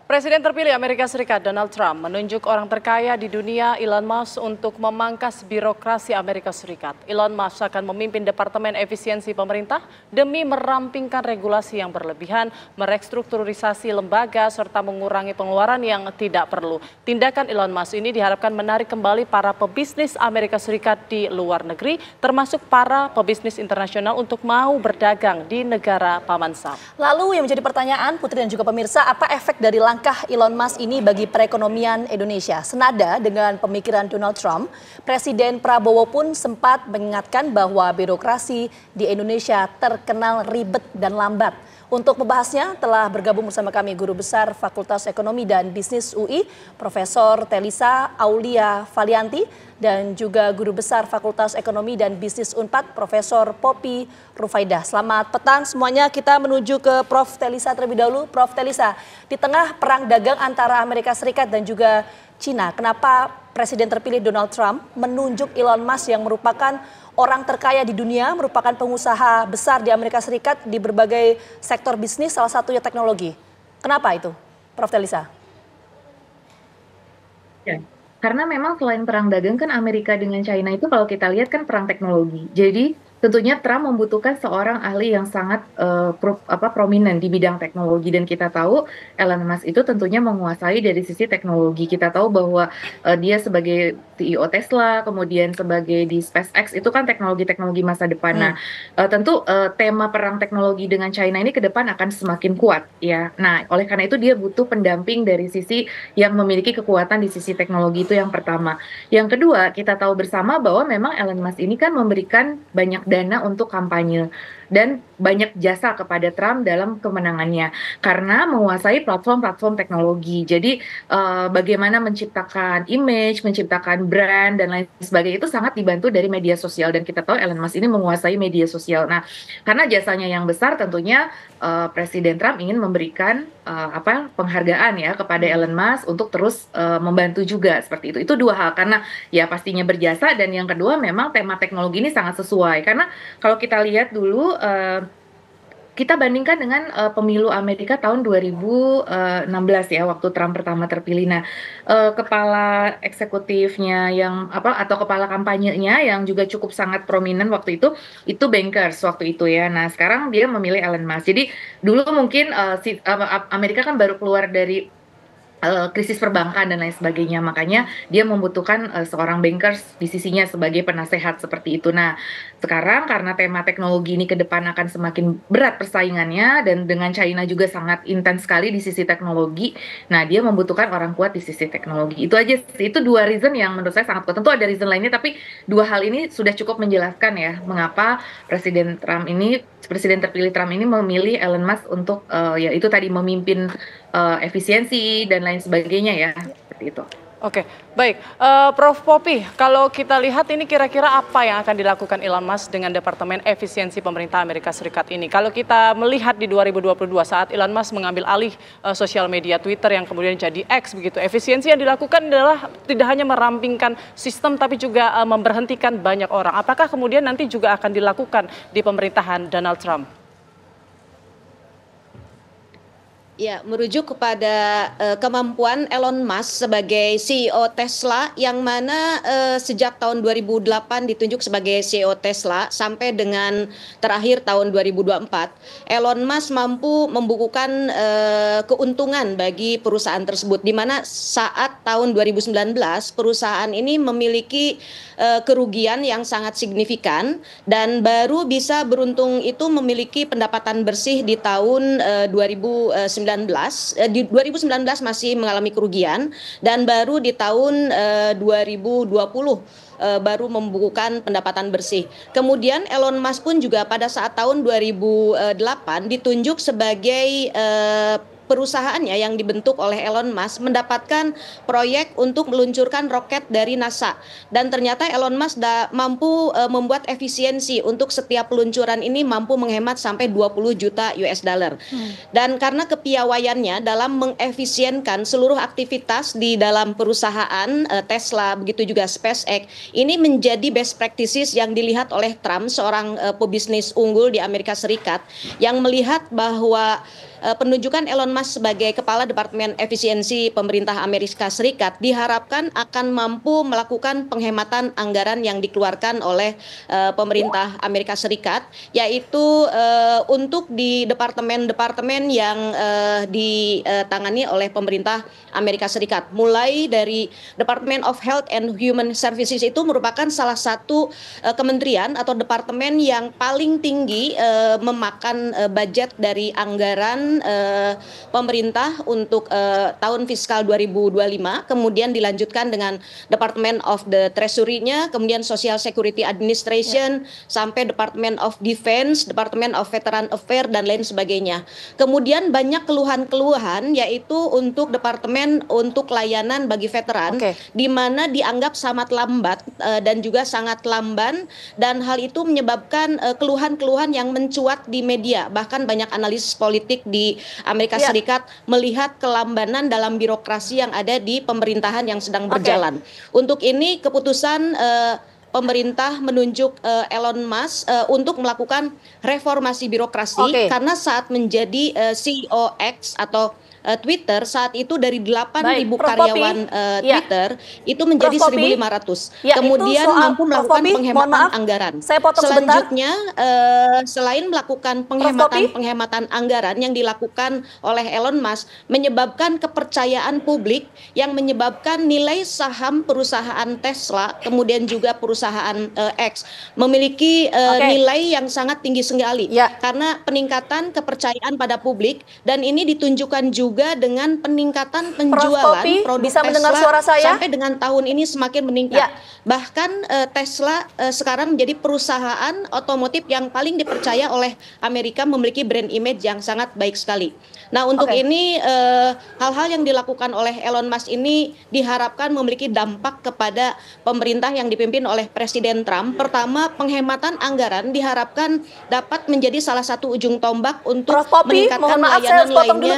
Presiden terpilih Amerika Serikat Donald Trump menunjuk orang terkaya di dunia Elon Musk untuk memangkas birokrasi Amerika Serikat. Elon Musk akan memimpin Departemen Efisiensi Pemerintah demi merampingkan regulasi yang berlebihan, merestrukturisasi lembaga, serta mengurangi pengeluaran yang tidak perlu. Tindakan Elon Musk ini diharapkan menarik kembali para pebisnis Amerika Serikat di luar negeri, termasuk para pebisnis internasional untuk mau berdagang di negara Paman Sam. Lalu yang menjadi pertanyaan Putri dan juga pemirsa, apa efek dari langkah Elon Musk ini bagi perekonomian Indonesia? Senada dengan pemikiran Donald Trump, Presiden Prabowo pun sempat mengingatkan bahwa birokrasi di Indonesia terkenal ribet dan lambat. Untuk membahasnya telah bergabung bersama kami Guru Besar Fakultas Ekonomi dan Bisnis UI, Profesor Telisa Aulia Valianti, dan juga Guru Besar Fakultas Ekonomi dan Bisnis Unpad, Profesor Poppy Rufaidah. Selamat petang semuanya, kita menuju ke Prof. Telisa terlebih dahulu. Prof. Telisa, di tengah perang dagang antara Amerika Serikat dan juga Cina, kenapa Presiden terpilih Donald Trump menunjuk Elon Musk yang merupakan orang terkaya di dunia, merupakan pengusaha besar di Amerika Serikat di berbagai sektor bisnis, salah satunya teknologi? Kenapa itu, Prof. Telisa? Ya, karena memang selain perang dagang kan Amerika dengan China itu kalau kita lihat kan perang teknologi. Jadi tentunya Trump membutuhkan seorang ahli yang sangat prominent di bidang teknologi, dan kita tahu Elon Musk itu tentunya menguasai dari sisi teknologi. Kita tahu bahwa dia sebagai CEO Tesla, kemudian sebagai di SpaceX, itu kan teknologi-teknologi masa depan. Nah, tentu tema perang teknologi dengan China ini ke depan akan semakin kuat ya. Nah, oleh karena itu dia butuh pendamping dari sisi yang memiliki kekuatan di sisi teknologi, itu yang pertama. Yang kedua, kita tahu bersama bahwa memang Elon Musk ini kan memberikan banyak dana untuk kampanye dan banyak jasa kepada Trump dalam kemenangannya karena menguasai platform-platform teknologi. Jadi bagaimana menciptakan image, menciptakan brand dan lain sebagainya itu sangat dibantu dari media sosial, dan kita tahu Elon Musk ini menguasai media sosial. Nah, karena jasanya yang besar, tentunya Presiden Trump ingin memberikan penghargaan ya kepada Elon Musk untuk terus membantu juga seperti itu. Itu dua hal, karena ya pastinya berjasa, dan yang kedua memang tema teknologi ini sangat sesuai karena kalau kita lihat dulu kita bandingkan dengan pemilu Amerika tahun 2016 ya, waktu Trump pertama terpilih. Nah, kepala eksekutifnya atau kepala kampanyenya yang juga cukup sangat prominent waktu itu bankers waktu itu ya. Nah, sekarang dia memilih Elon Musk. Jadi dulu mungkin Amerika kan baru keluar dari krisis perbankan dan lain sebagainya, makanya dia membutuhkan seorang bankers di sisinya sebagai penasehat seperti itu. Nah, sekarang karena tema teknologi ini ke depan akan semakin berat persaingannya, dan dengan China juga sangat intens sekali di sisi teknologi, nah dia membutuhkan orang kuat di sisi teknologi. Itu aja sih, itu dua reason yang menurut saya sangat kuat. Tentu ada reason lainnya, tapi dua hal ini sudah cukup menjelaskan ya mengapa Presiden terpilih Trump ini memilih Elon Musk untuk ya itu tadi memimpin efisiensi dan lain sebagainya ya, seperti itu. Oke, baik. Prof. Poppy, kalau kita lihat ini kira-kira apa yang akan dilakukan Elon Musk dengan Departemen Efisiensi Pemerintah Amerika Serikat ini? Kalau kita melihat di 2022 saat Elon Musk mengambil alih sosial media Twitter yang kemudian jadi X begitu, efisiensi yang dilakukan adalah tidak hanya merampingkan sistem tapi juga memberhentikan banyak orang. Apakah kemudian nanti juga akan dilakukan di pemerintahan Donald Trump? Ya, merujuk kepada kemampuan Elon Musk sebagai CEO Tesla, yang mana sejak tahun 2008 ditunjuk sebagai CEO Tesla sampai dengan terakhir tahun 2024, Elon Musk mampu membukukan keuntungan bagi perusahaan tersebut, di mana saat tahun 2019 perusahaan ini memiliki kerugian yang sangat signifikan, dan baru bisa beruntung itu memiliki pendapatan bersih di tahun 2019. Di 2019 masih mengalami kerugian, dan baru di tahun 2020 baru membukukan pendapatan bersih. Kemudian Elon Musk pun juga pada saat tahun 2008 ditunjuk sebagai perusahaannya yang dibentuk oleh Elon Musk mendapatkan proyek untuk meluncurkan roket dari NASA, dan ternyata Elon Musk mampu membuat efisiensi untuk setiap peluncuran ini mampu menghemat sampai 20 juta US dollar. Dan karena kepiawaiannya dalam mengefisienkan seluruh aktivitas di dalam perusahaan Tesla, begitu juga SpaceX, ini menjadi best practices yang dilihat oleh Trump, seorang pebisnis unggul di Amerika Serikat, yang melihat bahwa penunjukan Elon Musk sebagai Kepala Departemen Efisiensi Pemerintah Amerika Serikat diharapkan akan mampu melakukan penghematan anggaran yang dikeluarkan oleh pemerintah Amerika Serikat, yaitu untuk di departemen-departemen yang ditangani oleh pemerintah Amerika Serikat. Mulai dari Department of Health and Human Services itu merupakan salah satu kementerian atau departemen yang paling tinggi memakan budget dari anggaran pemerintah untuk tahun fiskal 2025, kemudian dilanjutkan dengan Department of the Treasury-nya, kemudian Social Security Administration, sampai Department of Defense, Department of Veteran Affairs, dan lain sebagainya. Kemudian banyak keluhan-keluhan yaitu untuk Departemen untuk layanan bagi veteran, di mana dianggap sangat lambat dan juga sangat lamban, dan hal itu menyebabkan keluhan-keluhan yang mencuat di media. Bahkan banyak analisis politik di Amerika Serikat melihat kelambanan dalam birokrasi yang ada di pemerintahan yang sedang berjalan. Untuk ini keputusan pemerintah menunjuk Elon Musk untuk melakukan reformasi birokrasi, karena saat menjadi CEO X atau Twitter saat itu dari 8.000 karyawan Twitter itu menjadi 1.500. Kemudian mampu melakukan penghematan anggaran. Selanjutnya selain melakukan penghematan anggaran yang dilakukan oleh Elon Musk, menyebabkan kepercayaan publik yang menyebabkan nilai saham perusahaan Tesla kemudian juga perusahaan X memiliki nilai yang sangat tinggi sekali karena peningkatan kepercayaan pada publik, dan ini ditunjukkan juga dengan peningkatan penjualan produk bisa Tesla mendengar suara saya? sampai dengan tahun ini semakin meningkat. Bahkan Tesla sekarang menjadi perusahaan otomotif yang paling dipercaya oleh Amerika, memiliki brand image yang sangat baik sekali. Nah, untuk ini hal-hal yang dilakukan oleh Elon Musk ini diharapkan memiliki dampak kepada pemerintah yang dipimpin oleh Presiden Trump. Pertama, penghematan anggaran diharapkan dapat menjadi salah satu ujung tombak untuk meningkatkan layanan lainnya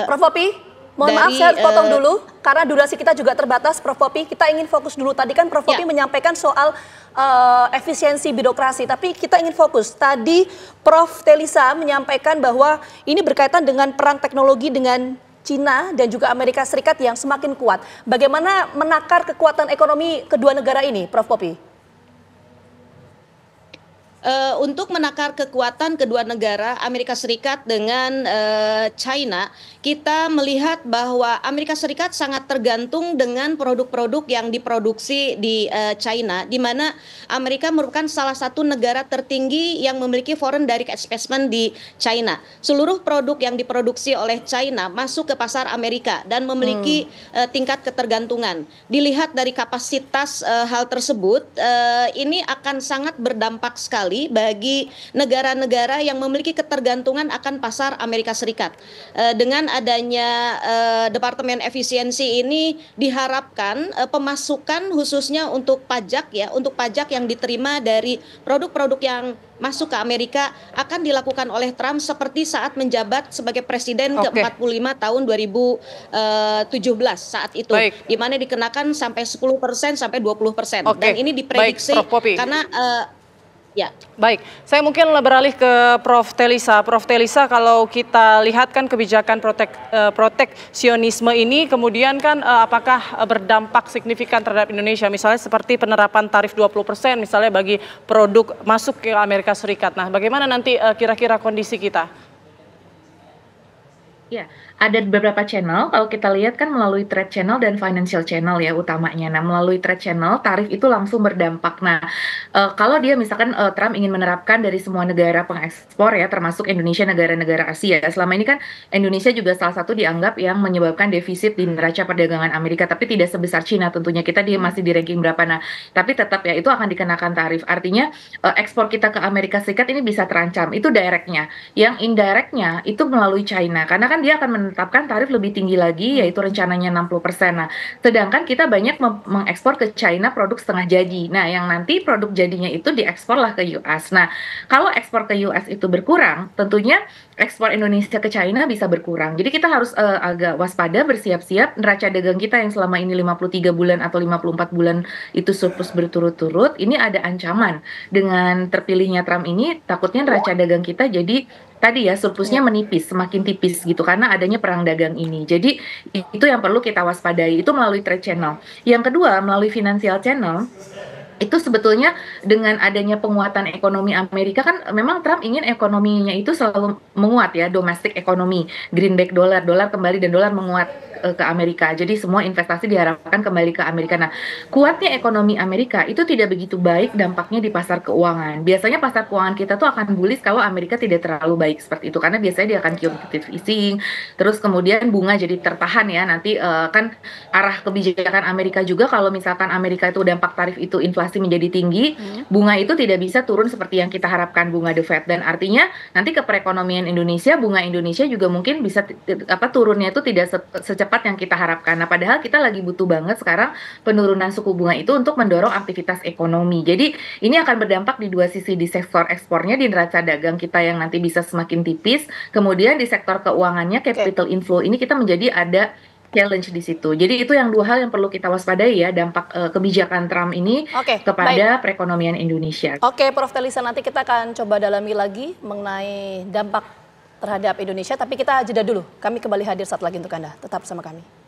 Prof. Popi, mohon maaf saya harus potong dulu karena durasi kita juga terbatas. Prof. Popi, kita ingin fokus dulu. Tadi kan Prof. Popi menyampaikan soal efisiensi birokrasi, tapi kita ingin fokus. Tadi Prof. Telisa menyampaikan bahwa ini berkaitan dengan perang teknologi dengan Cina dan juga Amerika Serikat yang semakin kuat. Bagaimana menakar kekuatan ekonomi kedua negara ini, Prof. Popi? Untuk menakar kekuatan kedua negara Amerika Serikat dengan China, kita melihat bahwa Amerika Serikat sangat tergantung dengan produk-produk yang diproduksi di China, di mana Amerika merupakan salah satu negara tertinggi yang memiliki foreign direct investment di China. Seluruh produk yang diproduksi oleh China masuk ke pasar Amerika dan memiliki tingkat ketergantungan. Dilihat dari kapasitas hal tersebut, ini akan sangat berdampak sekali bagi negara-negara yang memiliki ketergantungan akan pasar Amerika Serikat. Dengan adanya Departemen Efisiensi ini diharapkan pemasukan khususnya untuk pajak untuk pajak yang diterima dari produk-produk yang masuk ke Amerika akan dilakukan oleh Trump seperti saat menjabat sebagai presiden ke-45 tahun 2017 saat itu, di mana dikenakan sampai 10% sampai 20%. Dan ini diprediksi karena Baik, saya mungkin beralih ke Prof. Telisa. Prof. Telisa, kalau kita lihat kan kebijakan proteksionisme ini kemudian kan apakah berdampak signifikan terhadap Indonesia, misalnya seperti penerapan tarif 20% misalnya bagi produk masuk ke Amerika Serikat. Nah, bagaimana nanti kira-kira kondisi kita? Ya, ada beberapa channel, kalau kita lihat kan melalui trade channel dan financial channel ya utamanya. Nah, melalui trade channel, tarif itu langsung berdampak. Nah, kalau dia misalkan Trump ingin menerapkan dari semua negara pengekspor ya, termasuk Indonesia, negara-negara Asia. Selama ini kan Indonesia juga salah satu dianggap yang menyebabkan defisit di neraca perdagangan Amerika, tapi tidak sebesar Cina tentunya. Kita masih di ranking berapa. Nah, tapi tetap ya itu akan dikenakan tarif. Artinya ekspor kita ke Amerika Serikat ini bisa terancam. Itu directnya. Yang indirectnya itu melalui China. Karena kan dia akan menetapkan tarif lebih tinggi lagi, yaitu rencananya 60%. Nah, sedangkan kita banyak mengekspor ke China produk setengah jadi. Nah, yang nanti produk jadinya itu dieksporlah ke US. Nah, kalau ekspor ke US itu berkurang, tentunya ekspor Indonesia ke China bisa berkurang. Jadi kita harus agak waspada, bersiap-siap. Neraca dagang kita yang selama ini 53 bulan atau 54 bulan itu surplus berturut-turut, ini ada ancaman. Dengan terpilihnya Trump ini, takutnya neraca dagang kita jadi tadi ya surplusnya menipis, semakin tipis gitu karena adanya perang dagang ini. Jadi itu yang perlu kita waspadai, itu melalui trade channel. Yang kedua, melalui financial channel, itu sebetulnya dengan adanya penguatan ekonomi Amerika kan memang Trump ingin ekonominya itu selalu menguat ya, domestic ekonomi, greenback dolar, dolar kembali dan dolar menguat ke Amerika. Jadi semua investasi diharapkan kembali ke Amerika. Nah, kuatnya ekonomi Amerika itu tidak begitu baik dampaknya di pasar keuangan. Biasanya pasar keuangan kita tuh akan bullish kalau Amerika tidak terlalu baik seperti itu karena biasanya dia akan quantitative easing, terus kemudian bunga jadi tertahan ya. Nanti kan arah kebijakan Amerika juga kalau misalkan Amerika itu dampak tarif itu inflasi menjadi tinggi, bunga itu tidak bisa turun seperti yang kita harapkan bunga The Fed, dan artinya nanti ke perekonomian Indonesia, bunga Indonesia juga mungkin bisa turunnya itu tidak secepat yang kita harapkan. Nah, padahal kita lagi butuh banget sekarang penurunan suku bunga itu untuk mendorong aktivitas ekonomi. Jadi ini akan berdampak di dua sisi, di sektor ekspornya, di neraca dagang kita yang nanti bisa semakin tipis, kemudian di sektor keuangannya, capital inflow ini kita menjadi ada challenge di situ. Jadi itu yang dua hal yang perlu kita waspadai ya, dampak kebijakan Trump ini kepada perekonomian Indonesia. Oke, Prof. Telisa, nanti kita akan coba dalami lagi mengenai dampak terhadap Indonesia, tapi kita jeda dulu. Kami kembali hadir saat lagi untuk Anda. Tetap bersama kami.